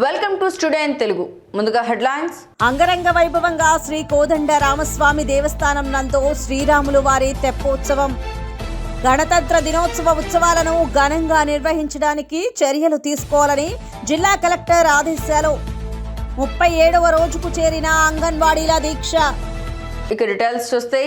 Welcome to student Telugu. ముందుగా headlines. అంగరంగ వైభవంగా శ్రీ కోదండ రామస్వామి దేవస్థానం నందు శ్రీరాములు వారి తెప్పోత్సవం. గణతంత్ర దినోత్సవ ఉత్సవాలను ఘనంగా నిర్వహించడానికి చర్యలు తీసుకోవాలని జిల్లా కలెక్టర్ ఆదేశాలు. 37వ రోజుకు చేరిన అంగన్వాడీల దీక్ష. ఇక డీటెయిల్స్ చూస్తే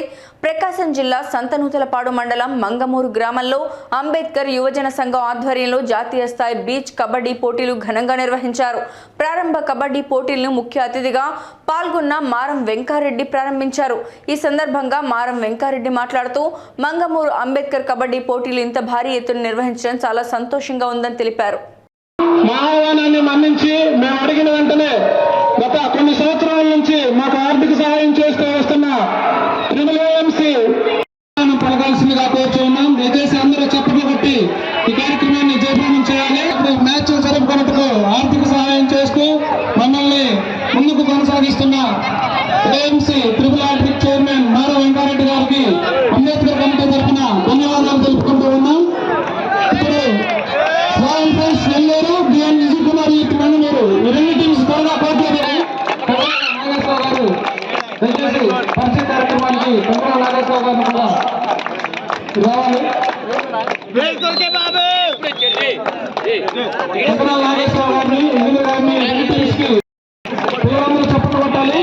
ప్రకాశం జిల్లా సంతనూతలపాడు మండలం మంగమూరు గ్రామంలో అంబేద్కర్ యువజన సంఘం ఆధ్వర్యంలో జాతీయ స్థాయి బీచ్ కబడ్డీ పోటీలు ఘనంగా నిర్వహించారు. ప్రారంభ కబడ్డీ పోటీలను ముఖ్య అతిథిగా పాల్గొన్న మారం వెంకారెడ్డి ప్రారంభించారు. ఈ సందర్భంగా మారం వెంకారెడ్డి మాట్లాడుతూ మంగమూరు అంబేద్కర్ కబడ్డీ పోటీలు ఇంత భారీ ఎత్తున నిర్వహించడం చాలా సంతోషంగా ఉందని తెలిపారు. మా ఆహ్వానాన్ని మన్నించి మేము అడిగిన వెంటనే గత కొన్ని సంవత్సరాల నుంచి మాకు ఆర్థిక సహాయం చేస్తూ వస్తున్న AMC పలకాల్సిందిగా కోరుతున్నాం. దయచేసి అందరూ చప్పట్లు కొట్టి ఈ కార్యక్రమాన్ని జయప్రదం చేయాలి. మ్యాచ్ జరుపుకున్నట్టుకు ఆర్థిక సహాయం చేస్తూ మమ్మల్ని ముందుకు కొనసాగిస్తున్న AMC RRR చైర్మన్ మారం వెంకారెడ్డి గారికి అంబేద్కర్ కమిటీ తరఫున ధన్యవాదాలు తెలుపుకుంటూ ఉన్నాం. ఇప్పుడు నెల్లూరు బిఎన్ విజయ్ కుమార్ మంగళూరు ఈ రెండు టీమ్స్ త్వరగా పోట్లాడారు. నాగేశ్వర గారు దయచేసి పరిచయ కార్యక్రమానికి కంకర నాగేశ్వర గారిని కూడా రావాలి. కంకర నాగేశ్వర గారిని ఇందులో గారిని రెండు టీమ్స్ కి పిల్లలందరూ చప్పట్లు కొట్టాలి.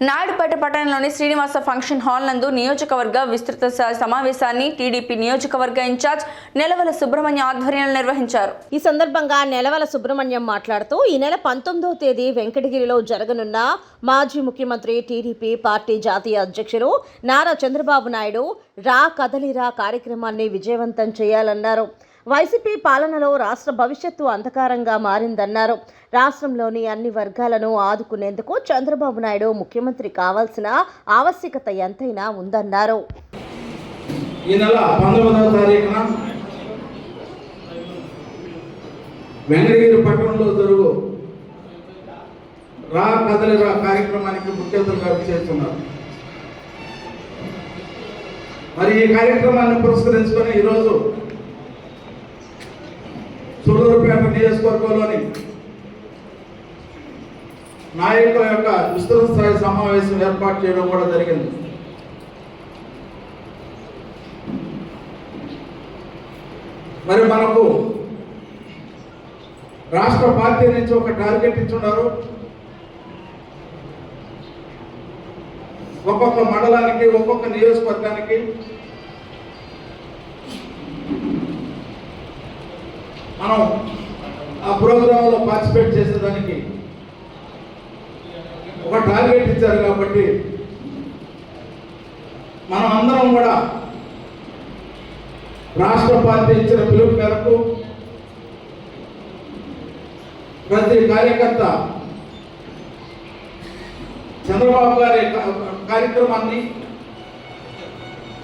నాయుడుపేట పట్టణంలోని శ్రీనివాస ఫంక్షన్ హాల్ నందు నియోజకవర్గ విస్తృత సమావేశాన్ని టీడీపీ నియోజకవర్గ ఇన్ఛార్జ్ నెలవల సుబ్రహ్మణ్యం ఆధ్వర్యంలో నిర్వహించారు. ఈ సందర్భంగా నెలవల సుబ్రహ్మణ్యం మాట్లాడుతూ ఈ నెల 19వ తేదీ వెంకటగిరిలో జరగనున్న మాజీ ముఖ్యమంత్రి టీడీపీ పార్టీ జాతీయ అధ్యక్షులు నారా చంద్రబాబు నాయుడు రా కదలిరా కార్యక్రమాన్ని విజయవంతం చేయాలన్నారు. వైసీపీ పాలనలో రాష్ట్ర భవిష్యత్తు అంధకారంగా మారిందన్నారు. రాష్ట్రంలోని అన్ని వర్గాలను ఆదుకునేందుకు చంద్రబాబు నాయుడు ముఖ్యమంత్రి కావాల్సిన ఆవశ్యకత ఎంతైనా ఉందన్నారు. ఈ నెల 19వ తారీఖున వెంకటగిరి పట్టణంలో జరుగు రా కదలిరా కార్యక్రమానికి ముఖ్య అతిథిగా చేస్తున్నారు. మరి ఈ కార్యక్రమాన్ని పురస్కరించుకొని ఈరోజు సూళ్ళూరుపేట నియోజకవర్గంలోని నాయకుల యొక్క విస్తృత స్థాయి సమావేశం ఏర్పాటు చేయడం కూడా జరిగింది. మరి మనకు రాష్ట్ర పార్టీ నుంచి ఒక టార్గెట్ ఇచ్చున్నారు. ఒక్కొక్క మండలానికి ఒక్కొక్క నియోజకవర్గానికి మనం ఆ ప్రోగ్రాంలో పార్టిసిపేట్ చేసేదానికి ఒక టార్గెట్ ఇచ్చారు. కాబట్టి మనం అందరం కూడా రాష్ట్ర పార్టీ ఇచ్చిన పిలుపు మేరకు ప్రతి కార్యకర్త చంద్రబాబు గారి కార్యక్రమాన్ని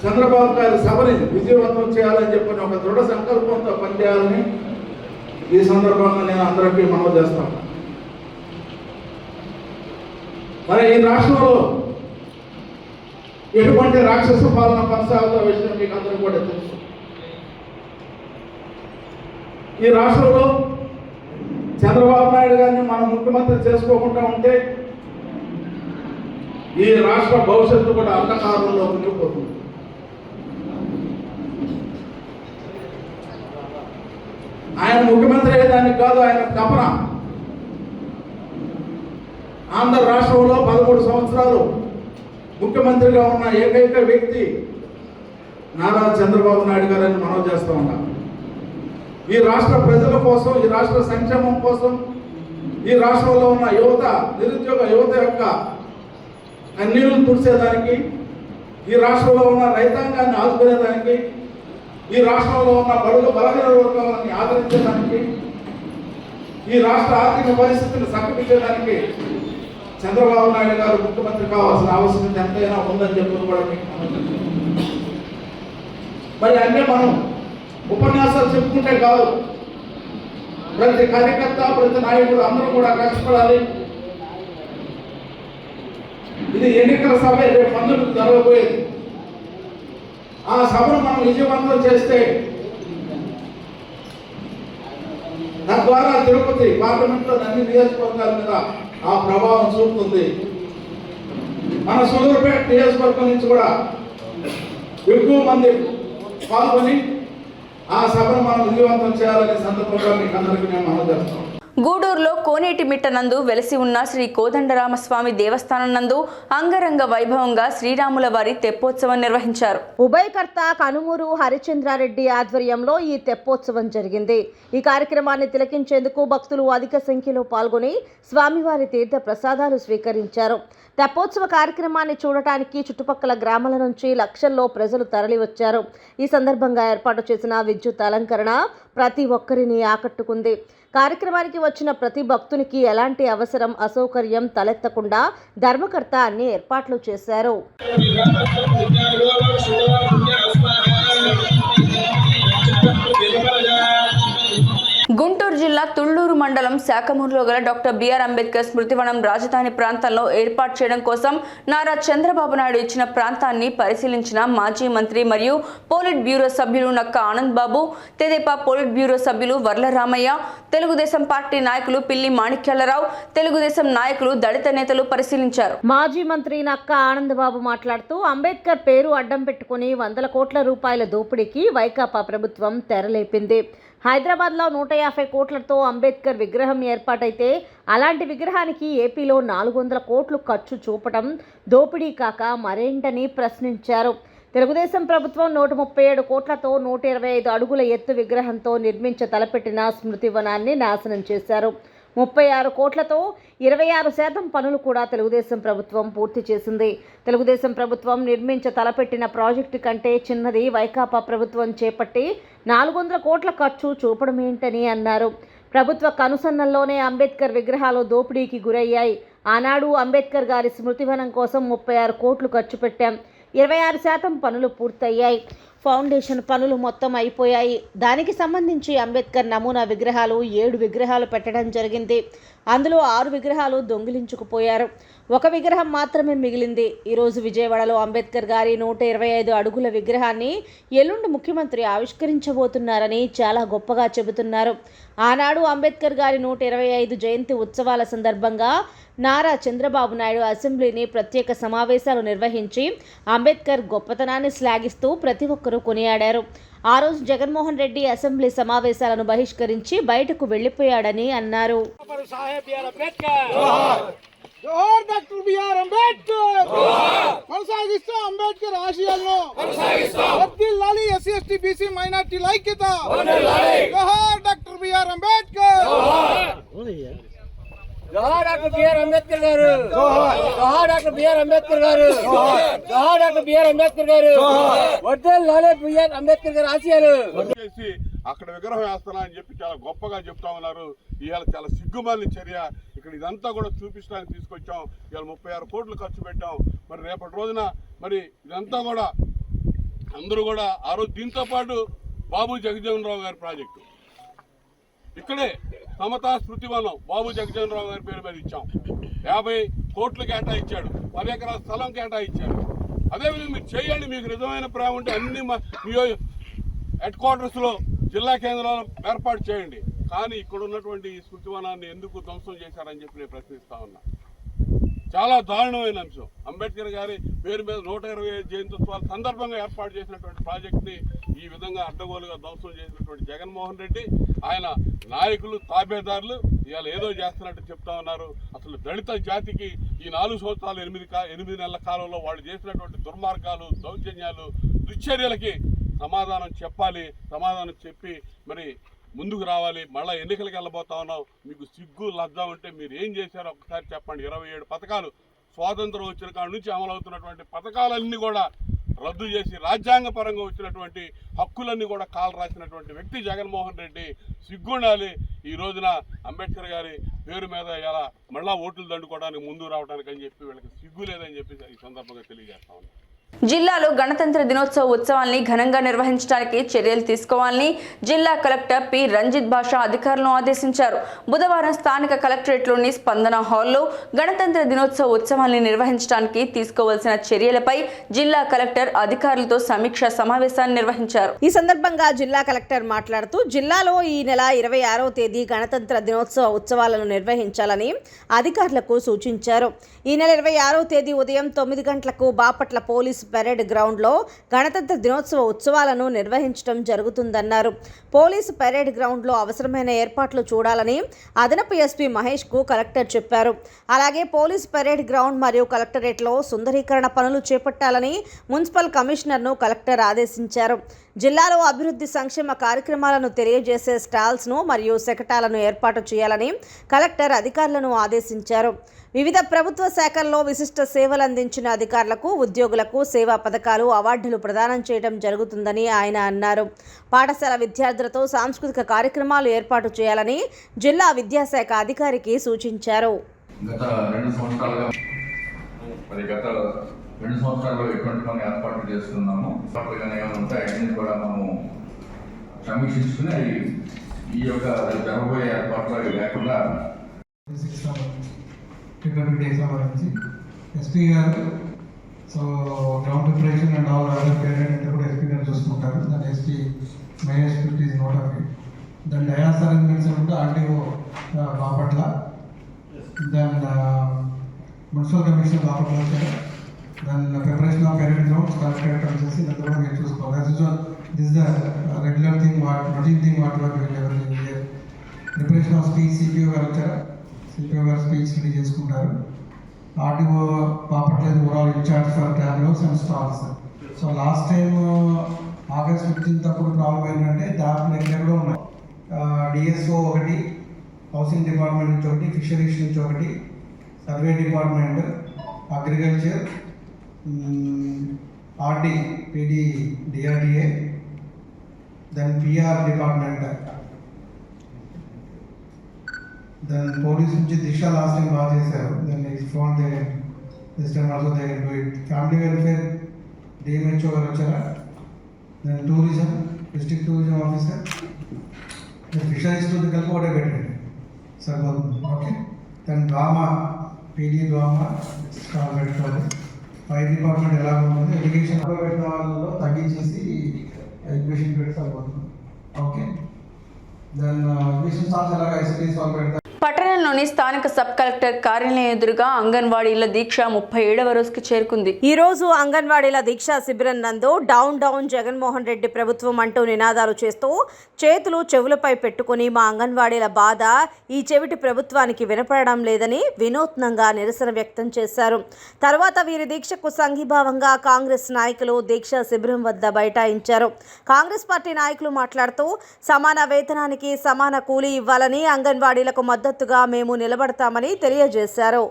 చంద్రబాబు గారి సభని విజయవంతం చేయాలని చెప్పిన ఒక దృఢ సంకల్పంతో పనిచేయాలని ఈ సందర్భంగా నేను అందరికీ మనవి చేస్తాను. మరి ఈ రాష్ట్రంలో ఎటువంటి రాక్షస పాలన కొనసాగుతున్న విషయం మీకు అందరూ కూడా తెలుసు. ఈ రాష్ట్రంలో చంద్రబాబు నాయుడు గారిని మనం ముఖ్యమంత్రి చేసుకోకుండా ఉంటే ఈ రాష్ట్ర భవిష్యత్తు కూడా అంధకారంలో మునిగిపోతుంది. ఆయన ముఖ్యమంత్రి అయ్యేదానికి కాదు, ఆయన తపన. ఆంధ్ర రాష్ట్రంలో 13 సంవత్సరాలు ముఖ్యమంత్రిగా ఉన్న ఏకైక వ్యక్తి నారా చంద్రబాబు నాయుడు గారని మనం చేస్తూ ఉన్నాం. ఈ రాష్ట్ర ప్రజల కోసం, ఈ రాష్ట్ర సంక్షేమం కోసం, ఈ రాష్ట్రంలో ఉన్న యువత, నిరుద్యోగ యువత యొక్క కన్నీళ్లను తుడిచేదానికి, ఈ రాష్ట్రంలో ఉన్న రైతాంగాన్ని ఆదుకునేదానికి, ఈ రాష్ట్రంలో ఉన్న బడుగు బలహీన వర్గాలని ఆదరించడానికి, ఈ రాష్ట్ర ఆర్థిక పరిస్థితిని చక్కబెట్టడానికి చంద్రబాబు నాయుడు గారు ముఖ్యమంత్రి కావాల్సిన ఆవశ్యకత ఎంతైనా ఉందని చెప్పి కూడా మరి అన్నీ మనం ఉపన్యాసాలు చెప్పుకుంటే కాదు, ప్రతి కార్యకర్త, ప్రతి నాయకుడు అందరూ కూడా కష్టపడాలి. ఇది ఎన్నికల సభ రేపు 12కు జరగబోయేది. ఆ సభను మనం విజయవంతం చేస్తే తద్వారా తిరుపతి పార్లమెంట్లో అన్ని నియోజకవర్గాల మీద ఆ ప్రభావం చూపుతుంది. మన సూలూరుపేట నియోజకవర్గం నుంచి కూడా ఎక్కువ మంది పాల్గొని ఆ సభను మనం విజయవంతం చేయాలనే సందర్భంగా మీకు అందరికీ మేము మనం చేస్తాం. గూడూరులో కోనేటి మిట్ట నందు వెలసి ఉన్న శ్రీ కోదండరామస్వామి దేవస్థానం నందు అంగరంగ వైభవంగా శ్రీరాముల వారి తెప్పోత్సవం నిర్వహించారు. ఉభయకర్త కనుమూరు హరిచంద్రారెడ్డి ఆధ్వర్యంలో ఈ తెప్పోత్సవం జరిగింది. ఈ కార్యక్రమాన్ని తిలకించేందుకు భక్తులు అధిక సంఖ్యలో పాల్గొని స్వామివారి తీర్థ ప్రసాదాలు స్వీకరించారు. తెప్పోత్సవ కార్యక్రమాన్ని చూడటానికి చుట్టుపక్కల గ్రామాల నుంచి లక్షల్లో ప్రజలు తరలివచ్చారు. ఈ సందర్భంగా ఏర్పాటు చేసిన విద్యుత్ అలంకరణ ప్రతి ఒక్కరిని ఆకట్టుకుంది. కార్యక్రమానికి వచ్చిన ప్రతి భక్తునికి ఎలాంటి అవసరం, అసౌకర్యం తలెత్తకుండా ధర్మకర్త అన్ని ఏర్పాట్లు చేశారు. గుంటూరు జిల్లా తుళ్లూరు మండలం శాఖమూరులో గల డాక్టర్ బిఆర్ అంబేద్కర్ స్మృతివనం రాజధాని ప్రాంతంలో ఏర్పాటు చేయడం కోసం నారా చంద్రబాబు నాయుడు ఇచ్చిన ప్రాంతాన్ని పరిశీలించిన మాజీ మంత్రి మరియు పోలిట్ బ్యూరో సభ్యులు నక్క ఆనంద్ బాబు, తెదేపా పోలిట్ బ్యూరో సభ్యులు వర్ల రామయ్య, తెలుగుదేశం పార్టీ నాయకులు పిల్లి మాణిక్యాలరావు, తెలుగుదేశం నాయకులు, దళిత నేతలు పరిశీలించారు. మాజీ మంత్రి నక్క ఆనంద్ బాబు మాట్లాడుతూ అంబేద్కర్ పేరు అడ్డం పెట్టుకుని 100 కోట్ల రూపాయల దోపిడీకి వైకాపా ప్రభుత్వం తెరలేపింది. హైదరాబాద్లో 150 కోట్లతో అంబేద్కర్ విగ్రహం ఏర్పాటైతే అలాంటి విగ్రహానికి ఏపీలో 400 కోట్లు ఖర్చు చూపటం దోపిడీ కాక మరేంటని ప్రశ్నించారు. తెలుగుదేశం ప్రభుత్వం 137 కోట్లతో 125 అడుగుల ఎత్తు విగ్రహంతో నిర్మించ తలపెట్టిన స్మృతివనాన్ని నాశనం చేశారు. 36 కోట్లతో 26% పనులు కూడా తెలుగుదేశం ప్రభుత్వం పూర్తి చేసింది. తెలుగుదేశం ప్రభుత్వం నిర్మించ తలపెట్టిన ప్రాజెక్టు కంటే చిన్నది వైకాపా ప్రభుత్వం చేపట్టి 400 కోట్ల ఖర్చు చూపడమేంటని అన్నారు. ప్రభుత్వ కనుసన్నల్లోనే అంబేద్కర్ విగ్రహాలు దోపిడీకి గురయ్యాయి. ఆనాడు అంబేద్కర్ గారి స్మృతివనం కోసం 36 కోట్లు ఖర్చు పెట్టాం. 26% పనులు పూర్తయ్యాయి. ఫౌండేషన్ పనులు మొత్తం అయిపోయాయి. దానికి సంబంధించి అంబేద్కర్ నమూనా విగ్రహాలు 7 విగ్రహాలు పెట్టడం జరిగింది. అందులో 6 విగ్రహాలు దొంగిలించుకుపోయారు. ఒక విగ్రహం మాత్రమే మిగిలింది. ఈరోజు విజయవాడలో అంబేద్కర్ గారి 125 అడుగుల విగ్రహాన్ని ఎల్లుండి ముఖ్యమంత్రి ఆవిష్కరించబోతున్నారని చాలా గొప్పగా చెబుతున్నారు. ఆనాడు అంబేద్కర్ గారి 125 జయంతి ఉత్సవాల సందర్భంగా నారా చంద్రబాబు నాయుడు అసెంబ్లీని ప్రత్యేక సమావేశాలు నిర్వహించి అంబేద్కర్ గొప్పతనాన్ని శ్లాఘిస్తూ ప్రతి ఒక్కరూ కొనియాడారు. ఆ రోజు జగన్మోహన్ రెడ్డి అసెంబ్లీ సమావేశాలను బహిష్కరించి బయటకు వెళ్లిపోయాడని అన్నారు. జోహార్ డాక్టర్ బిఆర్ అంబేద్కర్. కొనసాగిస్తూ అంబేద్కర్ ఆశయాలను వర్ధిల్లాలి. ఎస్సీ ఎస్టీ బీసీ మైనార్టీల ఐక్యత. జోహార్ డాక్టర్ బిఆర్ అంబేద్కర్. జోహార్ డాక్టర్ బిఆర్ అంబేద్కర్ గారు. జోహార్ డాక్టర్ బిఆర్ అంబేద్కర్ గారు. జోహార్ డాక్టర్ బిఆర్ అంబేద్కర్ గారు. వర్ధిల్లాలి బిఆర్ అంబేద్కర్ గారి ఆశయాలు. అక్కడ విగ్రహం వేస్తున్నా అని చెప్పి చాలా గొప్పగా చెప్తా ఉన్నారు. ఇవాళ చాలా సిగ్గుమాలిన చర్య. ఇక్కడ ఇదంతా కూడా చూపించడానికి తీసుకొచ్చాం. ఇవాళ 36 కోట్లు ఖర్చు పెట్టాం. మరి రేపటి రోజున మరి ఇదంతా కూడా అందరూ కూడా ఆ రోజు దీంతో పాటు బాబు జగజీవనరావు గారి ప్రాజెక్టు ఇక్కడే సమతా స్మృతివనం బాబు జగజీవనరావు గారి పేరు మీద ఇచ్చాం. 50 కోట్లు కేటాయించాడు. 10 ఎకరాల స్థలం కేటాయించాడు. అదేవిధంగా మీరు చేయండి. మీకు నిజమైన ప్రేమ ఉంటే అన్ని హెడ్ క్వార్టర్స్లో జిల్లా కేంద్రాలు ఏర్పాటు చేయండి. కానీ ఇక్కడ ఉన్నటువంటి ఈ స్మృతివనాన్ని ఎందుకు ధ్వంసం చేశారని చెప్పి నేను ప్రశ్నిస్తా ఉన్నా. చాలా దారుణమైన అంశం. అంబేద్కర్ గారి పేరు మీద 125 జయంత్యోత్సవాల సందర్భంగా ఏర్పాటు చేసినటువంటి ప్రాజెక్ట్ని ఈ విధంగా అడ్డగోలుగా ధ్వంసం చేసినటువంటి జగన్మోహన్ రెడ్డి, ఆయన నాయకులు, తాబేదారులు ఇవాళ ఏదో చేస్తున్నట్టు చెప్తా ఉన్నారు. అసలు దళిత జాతికి ఈ 4 సంవత్సరాలు 8 నెలల కాలంలో వాళ్ళు చేసినటువంటి దుర్మార్గాలు, దౌర్జన్యాలు, దుశ్చర్యలకి సమాధానం చెప్పాలి. సమాధానం చెప్పి మరి ముందుకు రావాలి. మళ్ళీ ఎన్నికలకు వెళ్ళబోతా ఉన్నాం. మీకు సిగ్గు లజ్జ ఉంటే మీరు ఏం చేశారో ఒకసారి చెప్పండి. 27 పథకాలు స్వాతంత్రం వచ్చిన కాడి నుంచి అమలవుతున్నటువంటి పథకాలన్నీ కూడా రద్దు చేసి రాజ్యాంగపరంగా వచ్చినటువంటి హక్కులన్నీ కూడా కాలు రాసినటువంటి వ్యక్తి జగన్మోహన్ రెడ్డి. సిగ్గుండాలి. ఈ రోజున అంబేద్కర్ గారి పేరు మీద ఎలా మళ్ళా ఓట్లు దండుకోవడానికి ముందుకు రావడానికి అని చెప్పి వీళ్ళకి సిగ్గు లేదని చెప్పి ఈ సందర్భంగా తెలియజేస్తా ఉన్నాం. జిల్లాలో గణతంత్ర దినోత్సవ ఉత్సవాల్ని ఘనంగా నిర్వహించడానికి చర్యలు తీసుకోవాలని జిల్లా కలెక్టర్ పి రంజిత్ భాషా అధికారులను ఆదేశించారు. బుధవారం స్థానిక కలెక్టరేట్లోని స్పందన హాల్లో గణతంత్ర దినోత్సవ ఉత్సవాల్ని నిర్వహించడానికి తీసుకోవాల్సిన చర్యలపై జిల్లా కలెక్టర్ అధికారులతో సమీక్షా సమావేశాన్ని నిర్వహించారు. ఈ సందర్భంగా జిల్లా కలెక్టర్ మాట్లాడుతూ జిల్లాలో ఈ నెల 26వ తేదీ గణతంత్ర దినోత్సవ ఉత్సవాలను నిర్వహించాలని అధికారులకు సూచించారు. ఈ నెల 26వ తేదీ ఉదయం 9 గంటలకు బాపట్ల పోలీస్ పెరేడ్ గ్రౌండ్లో గణతంత్ర దినోత్సవ ఉత్సవాలను నిర్వహించడం జరుగుతుందన్నారు. పోలీసు పెరేడ్ గ్రౌండ్లో అవసరమైన ఏర్పాట్లు చూడాలని అదనపు ఎస్పీ మహేష్కు కలెక్టర్ చెప్పారు. అలాగే పోలీసు పెరేడ్ గ్రౌండ్ మరియు కలెక్టరేట్లో సుందరీకరణ పనులు చేపట్టాలని మున్సిపల్ కమిషనర్ను కలెక్టర్ ఆదేశించారు. జిల్లాలో అభివృద్ధి సంక్షేమ కార్యక్రమాలను తెలియజేసే స్టాల్స్ను మరియు శకటాలను ఏర్పాటు చేయాలని కలెక్టర్ అధికారులను ఆదేశించారు. వివిధ ప్రభుత్వ శాఖల్లో విశిష్ట సేవలు అందించిన అధికారులకు, ఉద్యోగులకు సేవా పథకాలు, అవార్డులు ప్రదానం చేయడం జరుగుతుందని ఆయన అన్నారు. పాఠశాల విద్యార్థులతో సాంస్కృతిక కార్యక్రమాలు ఏర్పాటు చేయాలని జిల్లా విద్యాశాఖ అధికారికి సూచించారు. గత 2 సంవత్సరాలుగా ఎటువంటి మనం ఏర్పాట్లు చేస్తున్నాము. తప్పగానే ఏమైనా ఉంటాయి అన్ని కూడా మనము సమీక్షించుకుని ఈ యొక్క జరగబోయే ఏర్పాట్లు లేకుండా సంబంధించి ఎస్పీ గారు so ground preparation and all other parent అంటే కూడా ఎస్పీ గారు చూసుకుంటారు. దాని SP Mahesh fifty is note of it. దాని డయాస్ అరేంజ్మెంట్స్ ఉంటే ఆర్టీఓ బాపట్ల, దాని మున్సిపల్ కమిషనర్ బాపట్ల వచ్చారు. దాని preparation of parent grounds collectorate వచ్చేసి దాని కూడా మీరు చూసుకోవాలి. This the regular thing routine thing preparation of speech CPO గారు వచ్చారు. సిపిఓ గారు స్పీచ్ రెడీ చేసుకుంటారు. RTO Bapatla overall incharge for travellers and stalls. So last time August 15th అప్పుడు ప్రాబ్లం ఏంటంటే దాంట్లో ఎక్కడ ఉన్నాయి డిఎస్ఓ ఒకటి, హౌసింగ్ డిపార్ట్మెంట్ నుంచి ఒకటి, ఫిషరీస్ నుంచి ఒకటి, survey department, agriculture, RD PD DRDA, then PR department, then police నుంచి దిశ లాస్ట్ టైం బాగా చేశారు. Then phone this time also they do it. Family welfare DMHO గారు వచ్చారా. Then tourism district tourism officer, fisheries కలిపి ఒకటే పెట్టండి సరిపోతుంది. Okay. Then drama PD drama stall పెట్టుకోవాలి. ఫైర్ డిపార్ట్మెంట్ ఎలా ఉంటుంది, ఎడ్యుకేషన్ పెట్టిన వాళ్ళలో తగ్గించేసి ఎడ్యుకేషన్ పెట్టి సరిపోతుంది. ఓకే. దెన్ ఎడ్యుకేషన్ స్టాల్స్ ఎలాగ ఐసిటీస్ వాళ్ళు పెడతారు. పట్టణంలోని స్థానిక సబ్ కలెక్టర్ కార్యాలయం ఎదురుగా అంగన్వాడీల దీక్ష 37వ రోజుకి చేరుకుంది. ఈ రోజు అంగన్వాడీల దీక్షా శిబిరం నందు డౌన్ జగన్మోహన్ రెడ్డి ప్రభుత్వం అంటూ నినాదాలు చేస్తూ చేతులు చెవులపై పెట్టుకుని మా అంగన్వాడీల బాధ ఈ చెవిటి ప్రభుత్వానికి వినపడడం లేదని వినూత్నంగా నిరసన వ్యక్తం చేశారు. తర్వాత వీరి దీక్షకు సంఘీభావంగా కాంగ్రెస్ నాయకులు దీక్షా శిబిరం వద్ద బైఠాయించారు. కాంగ్రెస్ పార్టీ నాయకులు మాట్లాడుతూ సమాన వేతనానికి సమాన కూలీ ఇవ్వాలని, అంగన్వాడీలకు మద్దతుగా మేము నిలబడతామని తెలియజేశారు.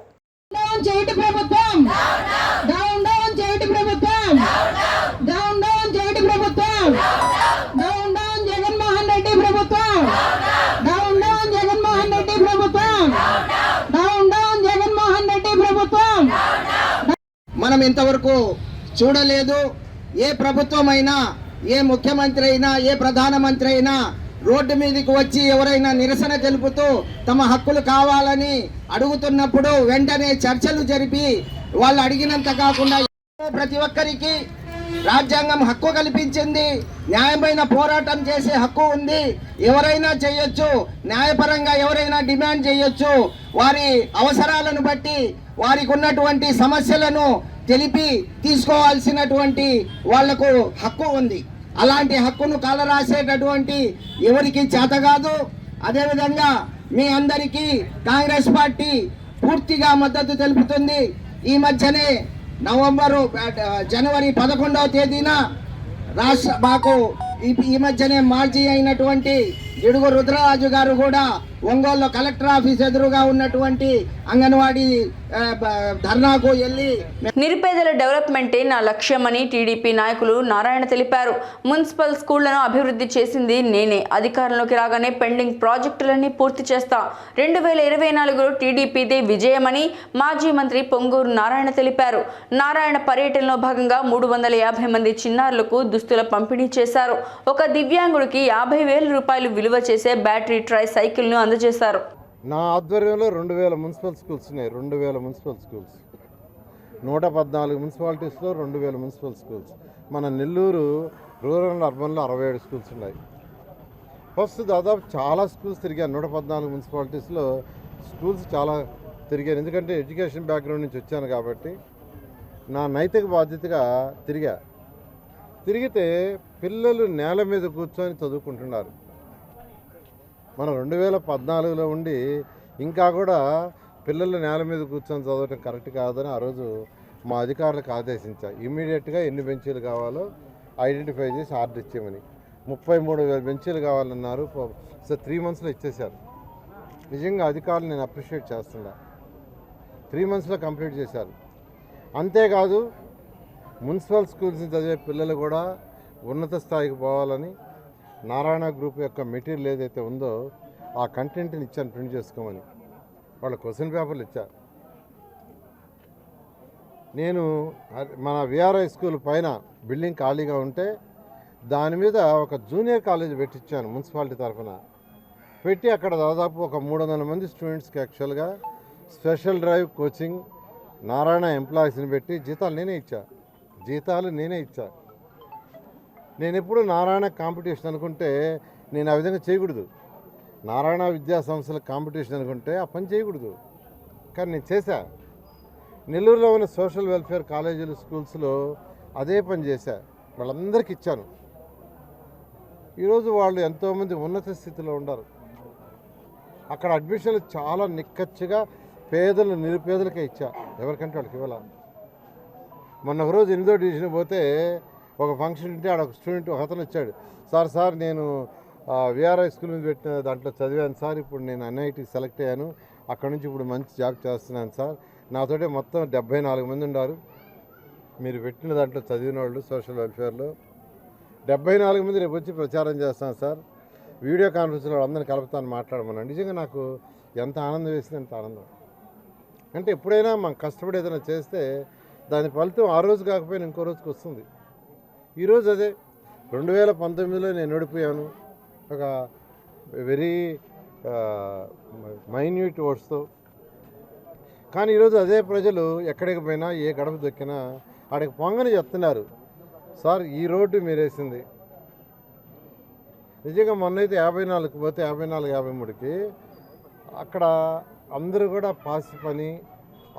మనం ఇంతవరకు చూడలేదు. ఏ ప్రభుత్వం అయినా, ఏ ముఖ్యమంత్రి అయినా, ఏ ప్రధానమంత్రి అయినా రోడ్డు మీదకి వచ్చి ఎవరైనా నిరసన తెలుపుతూ తమ హక్కులు కావాలని అడుగుతున్నప్పుడు వెంటనే చర్చలు జరిపి వాళ్ళు అడిగినంత కాకుండా ప్రతి ఒక్కరికి రాజ్యాంగం హక్కు కల్పించింది. న్యాయమైన పోరాటం చేసే హక్కు ఉంది. ఎవరైనా చేయొచ్చు, న్యాయపరంగా ఎవరైనా డిమాండ్ చేయొచ్చు. వారి అవసరాలను బట్టి వారికి ఉన్నటువంటి సమస్యలను తెలిపి తీసుకోవాల్సినటువంటి వాళ్లకు హక్కు ఉంది. అలాంటి హక్కును కాలరాసేటటువంటి ఎవరికి చేత కాదు. అదేవిధంగా మీ అందరికీ కాంగ్రెస్ పార్టీ పూర్తిగా మద్దతు తెలుపుతుంది. ఈ మధ్యనే జనవరి 11వ తేదీన మాకు ఈ మధ్యనే మాజీ అయినటువంటి గిడుగు రుద్రరాజు గారు కూడా ఒంగోలులో కలెక్టర్ ఆఫీస్ ఎదురుగా ఉన్నటువంటి అంగన్వాడీ ధర్నాకు వెళ్ళి నిరుపేదల డెవలప్మెంటే నా లక్ష్యమని టీడీపీ నాయకులు నారాయణ తెలిపారు. మున్సిపల్ స్కూళ్లను అభివృద్ధి చేసింది నేనే. అధికారంలోకి రాగానే పెండింగ్ ప్రాజెక్టులన్నీ పూర్తి చేస్తా. 2024లో టీడీపీదే విజయమని మాజీ మంత్రి పొంగూరు నారాయణ తెలిపారు. నారాయణ పర్యటనలో భాగంగా 350 మంది చిన్నారులకు దుస్తుల పంపిణీ చేశారు. ఒక దివ్యాంగుడికి 50,000 రూపాయలు విలువ చేసే బ్యాటరీ ట్రై సైకిల్ను అందజేశారు. నా ఆధ్వర్యంలో 2000 మున్సిపల్ స్కూల్స్ ఉన్నాయి. 2000 మున్సిపల్ స్కూల్స్, 114 మున్సిపాలిటీస్లో 2000 మున్సిపల్ స్కూల్స్. మన నెల్లూరు రూరల్ అర్బన్లో 67 స్కూల్స్ ఉన్నాయి. ఫస్ట్ దాదాపు చాలా స్కూల్స్ తిరిగాను. 114 మున్సిపాలిటీస్లో స్కూల్స్ చాలా తిరిగాను. ఎందుకంటే ఎడ్యుకేషన్ బ్యాక్గ్రౌండ్ నుంచి వచ్చాను కాబట్టి నా నైతిక బాధ్యతగా తిరిగితే పిల్లలు నేల మీద కూర్చొని చదువుకుంటున్నారు. మనం 2014లో ఉండి ఇంకా కూడా పిల్లలు నేల మీద కూర్చొని చదవటం కరెక్ట్ కాదని ఆ రోజు మా అధికారులకు ఆదేశించా. ఇమ్మీడియట్గా ఎన్ని బెంచీలు కావాలో ఐడెంటిఫై చేసి ఆర్డర్ ఇచ్చేమని. 33,000 బెంచీలు కావాలన్నారు. 3 మంత్స్లో ఇచ్చేశారు. నిజంగా అధికారులు నేను అప్రిషియేట్ చేస్తున్నా. 3 మంత్స్లో కంప్లీట్ చేశారు. అంతేకాదు మున్సిపల్ స్కూల్స్ చదివే పిల్లలు కూడా ఉన్నత స్థాయికి పోవాలని నారాయణ గ్రూప్ యొక్క మెటీరియల్ ఏదైతే ఉందో ఆ కంటెంట్ని ఇచ్చాను ప్రింట్ చేసుకోమని. వాళ్ళ క్వశ్చన్ పేపర్లు ఇచ్చా. నేను మన విఆర్ఐ స్కూల్ పైన బిల్డింగ్ ఖాళీగా ఉంటే దాని మీద ఒక జూనియర్ కాలేజ్ పెట్టించాను మున్సిపాలిటీ తరఫున. పెట్టి అక్కడ దాదాపు ఒక 300 మంది స్టూడెంట్స్కి యాక్చువల్గా స్పెషల్ డ్రైవ్ కోచింగ్ నారాయణ ఎంప్లాయీస్ని పెట్టి జీతాలు నేనే ఇచ్చా. నేను ఎప్పుడు నారాయణ కాంపిటీషన్ అనుకుంటే నేను ఆ విధంగా చేయకూడదు. నారాయణ విద్యా సంస్థల కాంపిటీషన్ అనుకుంటే ఆ పని చేయకూడదు. కానీ నేను చేశా. నెల్లూరులో ఉన్న సోషల్ వెల్ఫేర్ కాలేజీలు స్కూల్స్లో అదే పని చేశా. వాళ్ళందరికీ ఇచ్చాను. ఈరోజు వాళ్ళు ఎంతోమంది ఉన్నత స్థితిలో ఉన్నారు. అక్కడ అడ్మిషన్లు చాలా నిక్కచ్చిగా పేదలు నిరుపేదలకే ఇచ్చా. ఎవరికంటే వాళ్ళకి ఇవ్వాల. మొన్న ఒకరోజు 8వ డివిజన్ పోతే ఒక ఫంక్షన్ ఉంటే ఆడ ఒక స్టూడెంట్ అతను వచ్చాడు. సార్ నేను విఆర్ఐ స్కూల్ మీద పెట్టిన దాంట్లో చదివాను సార్. ఇప్పుడు నేను NIT సెలెక్ట్ అయ్యాను. అక్కడ నుంచి ఇప్పుడు మంచి జాబ్ చేస్తున్నాను సార్. నాతోటే మొత్తం 74 మంది ఉన్నారు. మీరు పెట్టిన దాంట్లో చదివిన వాళ్ళు సోషల్ వెల్ఫేర్లో 74 మంది రేపు వచ్చి ప్రచారం చేస్తాను సార్. వీడియో కాన్ఫరెన్స్లో అందరిని కలుపుతాను మాట్లాడమన్నాను. నిజంగా నాకు ఎంత ఆనందం వేసింది, ఎంత ఆనందం. అంటే ఎప్పుడైనా మనం కష్టపడి ఏదైనా చేస్తే దాని ఫలితం ఆ రోజు కాకపోయినా ఇంకో రోజుకి వస్తుంది. ఈరోజు అదే 2019లో నేను ఓడిపోయాను ఒక వెరీ మైన్యూట్ ఓట్స్తో. కానీ ఈరోజు అదే ప్రజలు ఎక్కడికి పోయినా ఏ గడప దొక్కినా ఆడికి పొంగని చెప్తున్నారు, సార్ ఈ రోడ్డు మీరు వేసింది. నిజంగా మొన్నైతే 54కి పోతే 54, 53కి అక్కడ అందరూ కూడా పాసి పని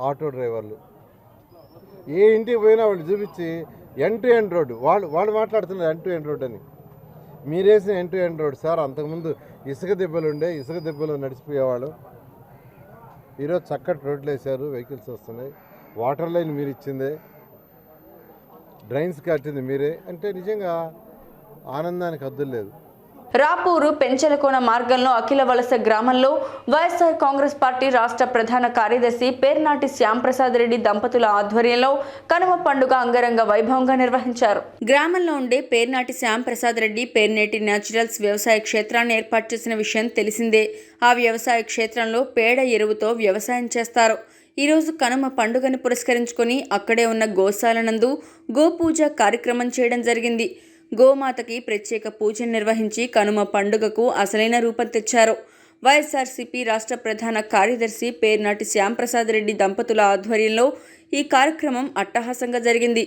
ఆటో డ్రైవర్లు. ఏ ఇంటికి పోయినా వాళ్ళు చూపించి ఎండ్ టు ఎండ్ రోడ్డు వాళ్ళు మాట్లాడుతున్నారు. ఎండ్ టు ఎండ్ రోడ్ అని. మీరేసిన end to end road sir. అంతకుముందు ఇసుక దెబ్బలు నడిచిపోయేవాళ్ళు. ఈరోజు చక్కటి రోడ్లు వేశారు, వెహికల్స్ వస్తున్నాయి. వాటర్ లైన్ మీరు ఇచ్చిందే, డ్రైన్స్ కట్టింది మీరే. అంటే నిజంగా ఆనందానికి హద్దులు లేదు. రాపూరు పెంచలకోన మార్గంలో అఖిల వలస గ్రామంలో వైఎస్ఆర్ కాంగ్రెస్ పార్టీ రాష్ట్ర ప్రధాన కార్యదర్శి పేర్నాటి శ్యాంప్రసాద్ రెడ్డి దంపతుల ఆధ్వర్యంలో కనుమ పండుగ అంగరంగ వైభవంగా నిర్వహించారు. గ్రామంలో ఉండే పేర్నాటి శ్యాంప్రసాద్ రెడ్డి పేర్నేటి న్యాచురల్స్ వ్యవసాయ క్షేత్రాన్ని ఏర్పాటు చేసిన విషయం తెలిసిందే. ఆ వ్యవసాయ క్షేత్రంలో పేడ ఎరువుతో వ్యవసాయం చేస్తారు. ఈరోజు కనుమ పండుగను పురస్కరించుకొని అక్కడే ఉన్న గోశాల నందు గోపూజ కార్యక్రమం చేయడం జరిగింది. గోమాతకి ప్రత్యేక పూజను నిర్వహించి కనుమ పండుగకు అసలైన రూపం తెచ్చారు. వైఎస్ఆర్సీపీ రాష్ట్ర ప్రధాన కార్యదర్శి పేర్నాటి శ్యాంప్రసాద్ రెడ్డి దంపతుల ఆధ్వర్యంలో ఈ కార్యక్రమం అట్టహాసంగా జరిగింది.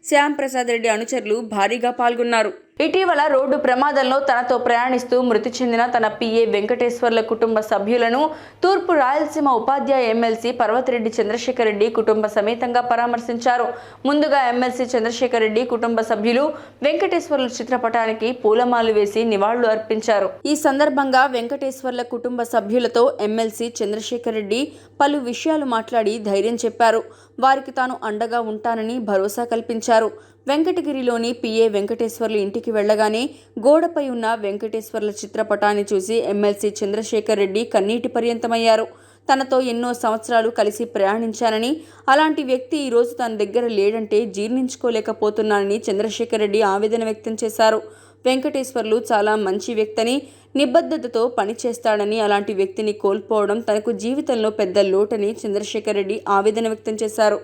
శ్యాంప్రసాద్ రెడ్డి అనుచరులు భారీగా పాల్గొన్నారు. ఇటీవల రోడ్డు ప్రమాదంలో తనతో ప్రయాణిస్తూ మృతి చెందిన తన PA వెంకటేశ్వర్ల కుటుంబ సభ్యులను తూర్పు రాయలసీమ ఉపాధ్యాయ ఎమ్మెల్సీ పర్వతిరెడ్డి చంద్రశేఖర్ రెడ్డి కుటుంబ సమేతంగా పరామర్శించారు. ముందుగా ఎమ్మెల్సీ చంద్రశేఖర్ రెడ్డి కుటుంబ సభ్యులు వెంకటేశ్వర్ల చిత్రపటానికి పూలమాలు వేసి నివాళులు అర్పించారు. ఈ సందర్భంగా వెంకటేశ్వర్ల కుటుంబ సభ్యులతో ఎమ్మెల్సీ చంద్రశేఖర్ రెడ్డి పలు విషయాలు మాట్లాడి ధైర్యం చెప్పారు. వారికి తాను అండగా ఉంటానని భరోసా కల్పించారు. వెంకటగిరిలోని పిఏ వెంకటేశ్వర్లు ఇంటికి వెళ్లగానే గోడపై ఉన్న వెంకటేశ్వర్ల చిత్రపటాన్ని చూసి ఎమ్మెల్సీ చంద్రశేఖర్ రెడ్డి కన్నీటి పర్యంతమయ్యారు. తనతో ఎన్నో సంవత్సరాలు కలిసి ప్రయాణించానని, అలాంటి వ్యక్తి ఈరోజు తన దగ్గర లేడంటే జీర్ణించుకోలేకపోతున్నానని చంద్రశేఖర్ రెడ్డి ఆవేదన వ్యక్తం చేశారు. వెంకటేశ్వర్లు చాలా మంచి వ్యక్తిని, నిబద్ధతతో పనిచేస్తాడని, అలాంటి వ్యక్తిని కోల్పోవడం తనకు జీవితంలో పెద్ద లోటని చంద్రశేఖర్ రెడ్డి ఆవేదన వ్యక్తం చేశారు.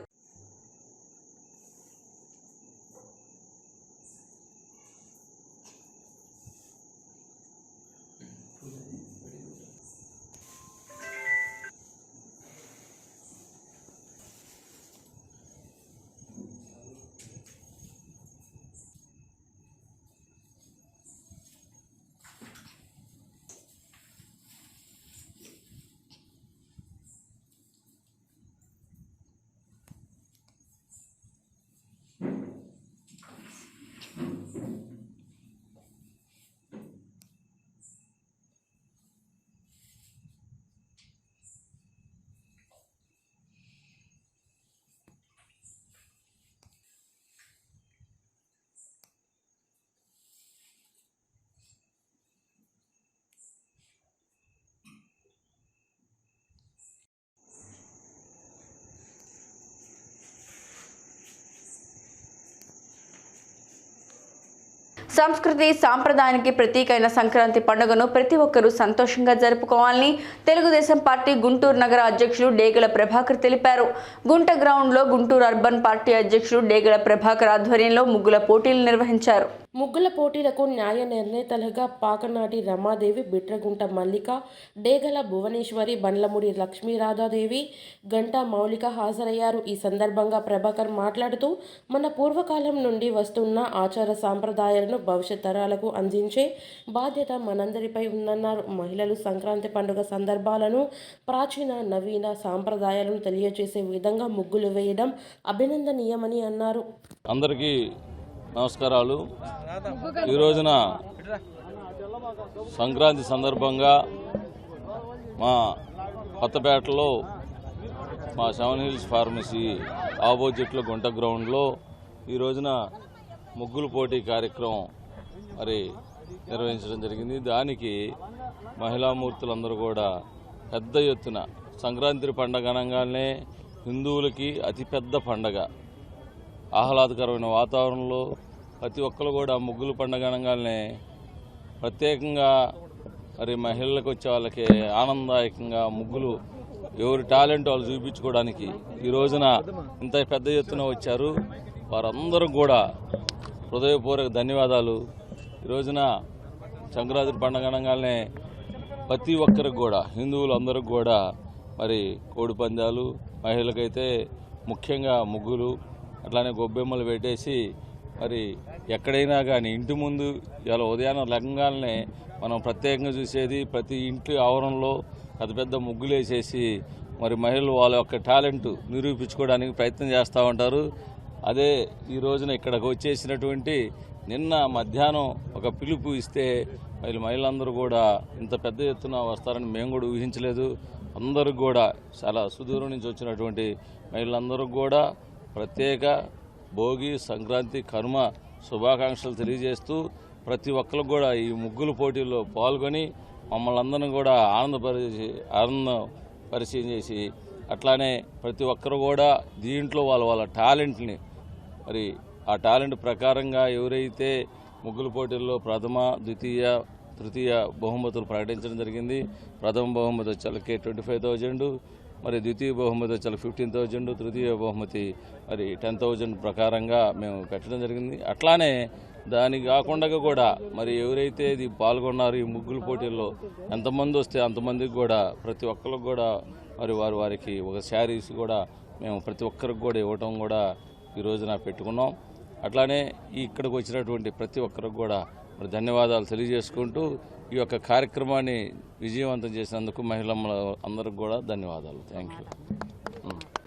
సంస్కృతి సాంప్రదాయానికి ప్రతీకైన సంక్రాంతి పండుగను ప్రతి ఒక్కరూ సంతోషంగా జరుపుకోవాలని తెలుగుదేశం పార్టీ గుంటూరు నగర అధ్యక్షులు డేగల ప్రభాకర్ తెలిపారు. గుంట గ్రౌండ్లో గుంటూరు అర్బన్ పార్టీ అధ్యక్షులు డేగల ప్రభాకర్ ఆధ్వర్యంలో ముగ్గుల పోటీలు నిర్వహించారు. ముగ్గుల పోటీలకు న్యాయ నిర్ణేతలుగా పాకనాటి రమాదేవి, బిట్రగుంట మల్లిక, డేగల భువనేశ్వరి, బండ్లమూడి లక్ష్మీరాధాదేవి, గంటా మౌలిక హాజరయ్యారు. ఈ సందర్భంగా ప్రభాకర్ మాట్లాడుతూ, మన పూర్వకాలం నుండి వస్తున్న ఆచార సాంప్రదాయాలను భవిష్యత్ తరాలకు అందించే బాధ్యత మనందరిపై ఉందన్నారు. మహిళలు సంక్రాంతి పండుగ సందర్భాలను, ప్రాచీన నవీన సాంప్రదాయాలను తెలియజేసే విధంగా ముగ్గులు వేయడం అభినందనీయమని అన్నారు. అందరికీ నమస్కారాలు. ఈ రోజున సంక్రాంతి సందర్భంగా మా కొత్తపేటలో మా సెవెన్ హిల్స్ ఫార్మసీ ఆపోజిట్లో గుంట గ్రౌండ్లో ఈ రోజున ముగ్గులు పోటీ కార్యక్రమం నిర్వహించడం జరిగింది. దానికి మహిళామూర్తులందరూ కూడా పెద్ద ఎత్తున సంక్రాంతి పండగ అనగానే హిందువులకి అతిపెద్ద పండగ. ఆహ్లాదకరమైన వాతావరణంలో ప్రతి ఒక్కరు కూడా ముగ్గులు పండగ అనగానే ప్రత్యేకంగా మహిళలకు వచ్చే వాళ్ళకి ఆనందదాయకంగా ముగ్గులు ఎవరి టాలెంట్ వాళ్ళు చూపించుకోవడానికి ఈ రోజున ఇంత పెద్ద ఎత్తున వచ్చారు. వారందరూ కూడా హృదయపూర్వక ధన్యవాదాలు. ఈ రోజున సంక్రాంతి పండగ అనగానే ప్రతి ఒక్కరికి కూడా హిందువులు అందరికి కూడా కోడి పందాలు, మహిళలకైతే ముఖ్యంగా ముగ్గులు, అట్లానే గొబ్బెమ్మలు పెట్టేసి ఎక్కడైనా కానీ ఇంటి ముందు ఇలా ఉదయాన్నే లగ్గానే మనం ప్రత్యేకంగా చూసేది ప్రతి ఇంటి ఆవరణలో పెద్ద పెద్ద ముగ్గులు వేసేసి మహిళలు వాళ్ళ యొక్క టాలెంట్ నిరూపించుకోవడానికి ప్రయత్నం చేస్తూ ఉంటారు. అదే ఈ రోజున ఇక్కడికి వచ్చేసినటువంటి నిన్న మధ్యాహ్నం ఒక పిలుపు ఇస్తే మహిళలందరూ కూడా ఇంత పెద్ద ఎత్తున వస్తారని మేము కూడా ఊహించలేదు. అందరూ కూడా చాలా సుదూరం నుంచి వచ్చినటువంటి మహిళలందరూ కూడా ప్రత్యేక భోగి, సంక్రాంతి, కనుమ శుభాకాంక్షలు తెలియజేస్తూ ప్రతి ఒక్కరికి కూడా ఈ ముగ్గుల పోటీల్లో పాల్గొని మమ్మల్ని అందరినీ కూడా ఆనందపరిచయం చేసి అట్లానే ప్రతి ఒక్కరు కూడా దీంట్లో వాళ్ళ టాలెంట్ని ఆ టాలెంట్ ప్రకారంగా ఎవరైతే ముగ్గుల పోటీల్లో ప్రథమ, ద్వితీయ, తృతీయ బహుమతులు ప్రకటించడం జరిగింది. ప్రథమ బహుమతి వచ్చేళ్ళకి 25,000, ద్వితీయ బహుమతి వచ్చేలా 15,000, తృతీయ బహుమతి 10,000 ప్రకారంగా మేము పెట్టడం జరిగింది. అట్లానే దానికి కాకుండా కూడా ఎవరైతే ఇది పాల్గొన్నారో ఈ ముగ్గుల పోటీల్లో ఎంతమంది వస్తే అంతమందికి కూడా ప్రతి ఒక్కరికి కూడా వారికి ఒక శారీస్ కూడా మేము ప్రతి ఒక్కరికి కూడా ఇవ్వటం కూడా ఈ రోజున పెట్టుకున్నాం. అట్లానే ఇక్కడికి వచ్చినటువంటి ప్రతి ఒక్కరికి కూడా ధన్యవాదాలు తెలియజేసుకుంటూ ఈ యొక్క కార్యక్రమాన్ని విజయవంతం చేసినందుకు మహిళల అందరికి కూడా ధన్యవాదాలు. Thank you.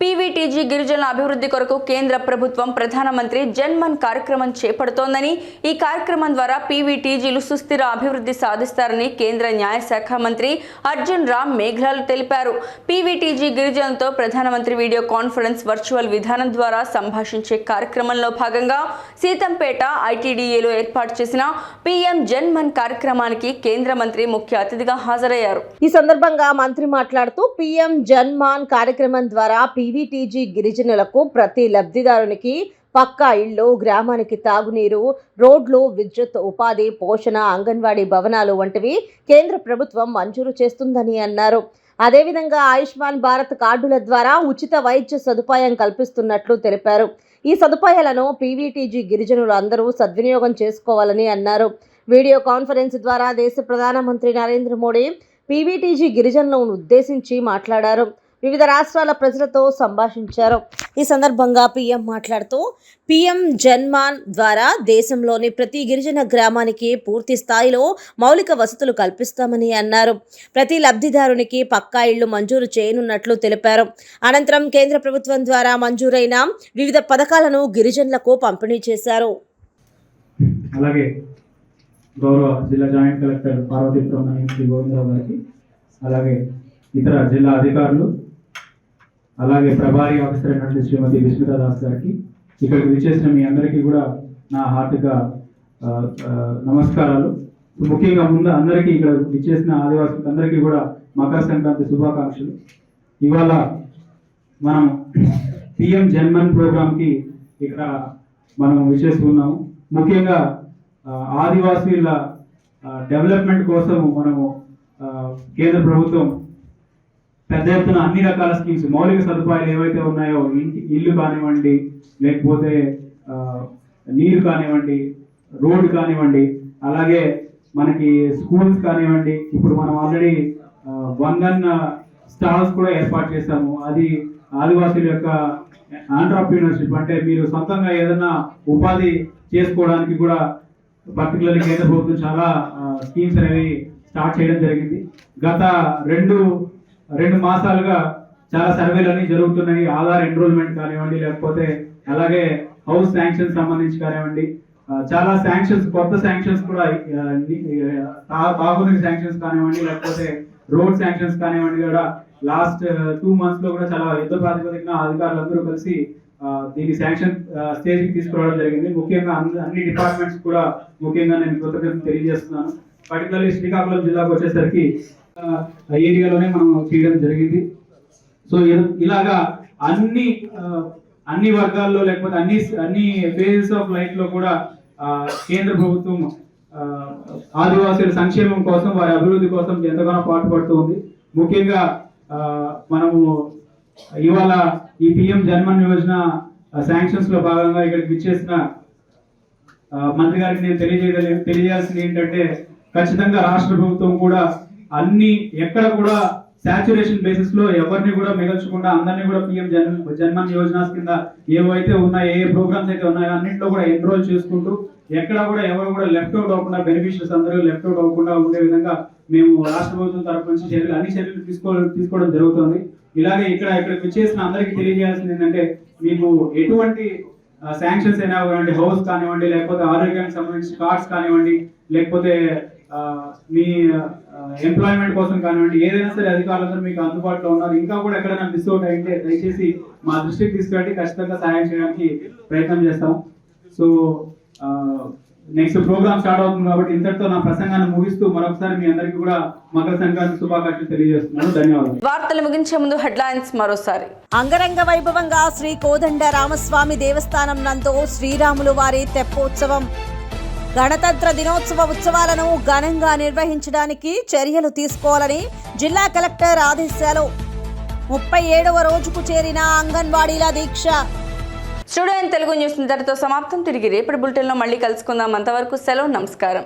పీవీటీజీ గిరిజనుల అభివృద్ధి కొరకు కేంద్ర ప్రభుత్వం ప్రధానమంత్రి జన్మన్ కార్యక్రమం చేపడుతోందని, ఈ కార్యక్రమం ద్వారా పీవీటీజీలు సుస్థిర అభివృద్ధి సాధిస్తారని కేంద్ర న్యాయశాఖ మంత్రి అర్జున్ రామ్ మేఘ్వాల్ తెలిపారు. పీవీటీజీ గిరిజనులతో ప్రధానమంత్రి వీడియో కాన్ఫరెన్స్ వర్చువల్ విధానం ద్వారా సంభాషించే కార్యక్రమంలో భాగంగా సీతంపేట ఐటీడీఏలో ఏర్పాటు చేసిన పీఎం జన్మన్ కార్యక్రమానికి కేంద్ర మంత్రి ముఖ్య అతిథిగా హాజరయ్యారు. ఈ సందర్భంగా మంత్రి మాట్లాడుతూ పీఎం జన్మాన్ కార్యక్రమం ద్వారా పీవీటీజీ గిరిజనులకు ప్రతి లబ్ధిదారునికి పక్కా ఇళ్లు, గ్రామానికి తాగునీరు, రోడ్లు, విద్యుత్, ఉపాధి, పోషణ, అంగన్వాడీ భవనాలు వంటివి కేంద్ర ప్రభుత్వం మంజూరు చేస్తుందని అన్నారు. అదేవిధంగా ఆయుష్మాన్ భారత్ కార్డుల ద్వారా ఉచిత వైద్య సదుపాయం కల్పిస్తున్నట్లు తెలిపారు. ఈ సదుపాయాలను పీవీటీజీ గిరిజనులు అందరూ సద్వినియోగం చేసుకోవాలని అన్నారు. వీడియో కాన్ఫరెన్స్ ద్వారా దేశ ప్రధానమంత్రి నరేంద్ర మోడీ పీవీటీజీ గిరిజనులను ఉద్దేశించి మాట్లాడారు. వివిధ రాష్ట్రాల ప్రజలతో సంభాషించారు. ఈ సందర్భంగా పీఎం మాట్లాడుతూ పీఎం జన్మాన్ ద్వారా దేశంలోని ప్రతి గిరిజన గ్రామానికి పూర్తి స్థాయిలో మౌలిక వసతులు కల్పిస్తామని అన్నారు. ప్రతి లబ్ధిదారునికి పక్కా ఇళ్లు మంజూరు చేయనున్నట్లు తెలిపారు. అనంతరం కేంద్ర ప్రభుత్వం ద్వారా మంజూరైన వివిధ పథకాలను గిరిజనులకు పంపిణీ చేశారు. అలాగే గౌరవ జిల్లా జాయింట్ కలెక్టర్ పార్వతీపురం శ్రీ గోవిందరావు గారికి, అలాగే ఇతర జిల్లా అధికారులు, అలాగే ప్రభారీ ఆఫీసర్ అయినటువంటి శ్రీమతి విస్మితా దాస్ గారికి, ఇక్కడికి విచ్చేసిన మీ అందరికీ కూడా నా హార్దిక నమస్కారాలు. ముఖ్యంగా ముందు అందరికీ ఇక్కడ విచ్చేసిన ఆదివాసులకు అందరికీ కూడా మకర సంక్రాంతి శుభాకాంక్షలు. ఇవాళ మనం పిఎం జన్మన్ ప్రోగ్రామ్కి ఇక్కడ మనం విచ్చేస్తున్నాము. ముఖ్యంగా ఆదివాసీల డెవలప్మెంట్ కోసం మనము కేంద్ర ప్రభుత్వం పెద్ద ఎత్తున అన్ని రకాల స్కీమ్స్, మౌలిక సదుపాయాలు ఏవైతే ఉన్నాయో, ఇల్లు కానివ్వండి, లేకపోతే నీరు కానివ్వండి, రోడ్డు కానివ్వండి, అలాగే మనకి స్కూల్స్ కానివ్వండి, ఇప్పుడు మనం ఆల్రెడీ వందన్ స్టాల్స్ కూడా ఏర్పాటు చేశాము. అది ఆదివాసుల యొక్క ఆంట్రప్రీనర్షిప్, అంటే మీరు సొంతంగా ఏదైనా ఉపాధి చేసుకోవడానికి కూడా పర్టికులర్లీ కేంద్ర ప్రభుత్వం చాలా స్కీమ్స్ అనేవి స్టార్ట్ చేయడం జరిగింది. గత రెండు మాసాలుగా చాలా సర్వేలు అన్ని జరుగుతున్నాయి. ఆధార్ ఎన్రోల్మెంట్ కానివ్వండి, లేకపోతే అలాగే హౌస్ శాంక్షన్స్ సంబంధించి కానివ్వండి, చాలా శాంక్షన్స్, కొత్త శాంక్షన్స్ కూడా, తాగునీటి శాంక్షన్స్ కానివ్వండి, లేకపోతే రోడ్ శాంక్షన్స్ కానివ్వండి, కూడా లాస్ట్ 2 months లో కూడా చాలా యుద్ధ ప్రాతిపదికన అధికారులందరూ కలిసి దీని శాంక్షన్ స్టేజ్కి తీసుకురావడం జరిగింది. ముఖ్యంగా అన్ని డిపార్ట్మెంట్స్ కూడా ముఖ్యంగా నేను కృతజ్ఞతలు తెలియజేస్తున్నాను. పర్టికులర్లీ శ్రీకాకుళం జిల్లాకు వచ్చేసరికి ఏరియాలోనే మనం చేయడం జరిగింది. సో ఇలాగా అన్ని వర్గాల్లో, లేకపోతే అన్ని ఫేజెస్ ఆఫ్ లైఫ్ లో కూడా కేంద్ర ప్రభుత్వం ఆదివాసీల సంక్షేమం కోసం, వారి అభివృద్ధి కోసం ఎంతగానో పాటుపడుతుంది. ముఖ్యంగా మనము ఇవాళ ఈ పిఎం జన్మన్ యోజన శాంక్షన్స్ లో భాగంగా ఇక్కడికి విచ్చేసిన మంత్రి గారికి నేను తెలియజేయాల్సింది ఏంటంటే, ఖచ్చితంగా రాష్ట్ర ప్రభుత్వం కూడా ఎక్కడ కూడా సాచురేషన్ బేసిస్ లో ఎవరిని కూడా మిగల్చకుండా అందరినీ కూడా పిఎం జన్మన్ యోజనాస్ కింద ఏవైతే ఉన్నాయో, ఏ ప్రోగ్రామ్స్ అయితే ఉన్నాయో అన్నింటిలో కూడా ఎన్రోల్ చేసుకుంటూ ఎక్కడ కూడా ఎవరు కూడా లెఫ్ట్ అవుట్ అవ్వకుండా, బెనిఫిషియర్స్ అందరూ లెఫ్ట్ అవుట్ అవ్వకుండా ఉండే విధంగా మేము రాష్ట్ర ప్రభుత్వం తరఫు నుంచి అన్ని చర్యలు తీసుకోవడం జరుగుతుంది. ఇలాగే ఇక్కడికి వచ్చేసిన అందరికీ తెలియజేయాల్సింది ఏంటంటే, మీకు ఎటువంటి శాంక్షన్స్ అయినా కానివ్వండి, హౌస్ కానివ్వండి, లేకపోతే ఆరోగ్యానికి సంబంధించిన కార్డ్స్ కానివ్వండి, లేకపోతే మీ ఎంప్లాయ్మెంట్ కోసం కానివ్వండి, ఏదైనా సరే అధికారులందరూ మీకు అందుబాటులో ఉన్నారు. ఇంకా కూడా ఎక్కడైనా మిస్ అవుట్ అయితే దయచేసి మా దృష్టికి తీసుకెళ్ళి ఖచ్చితంగా సహాయం చేయడానికి ప్రయత్నం చేస్తాం. సో నెక్స్ట్ ప్రోగ్రామ్ స్టార్ట్ అవుతుంది కాబట్టి ఇంతటితో నా ప్రసంగాన్ని ముగిస్తూ మరొకసారి మీ అందరికీ కూడా మకర సంక్రాంతి శుభాకాంక్షలు తెలియజేస్తున్నాను. ధన్యవాదాలు. వార్తలు ముగించే ముందు హెడ్లైన్స్ మరోసారి. అంగరంగ వైభవంగా శ్రీ కోదండ రామస్వామి దేవస్థానం నందు శ్రీరాములు వారి తెప్పోత్సవం. గణతంత్ర దినోత్సవ ఉత్సవాలను ఘనంగా నిర్వహించడానికి చర్యలు తీసుకోవాలని జిల్లా కలెక్టర్ ఆదేశాలు. 37వ రోజుకు చేరిన అంగన్వాడీల దీక్ష. స్టూడియో తెలుగు న్యూస్ ఇంతటితో సమాప్తం. తిరిగి రేపటి బులెటిన్లో మళ్ళీ కలుసుకుందాం. అంతవరకు సెలవు, నమస్కారం.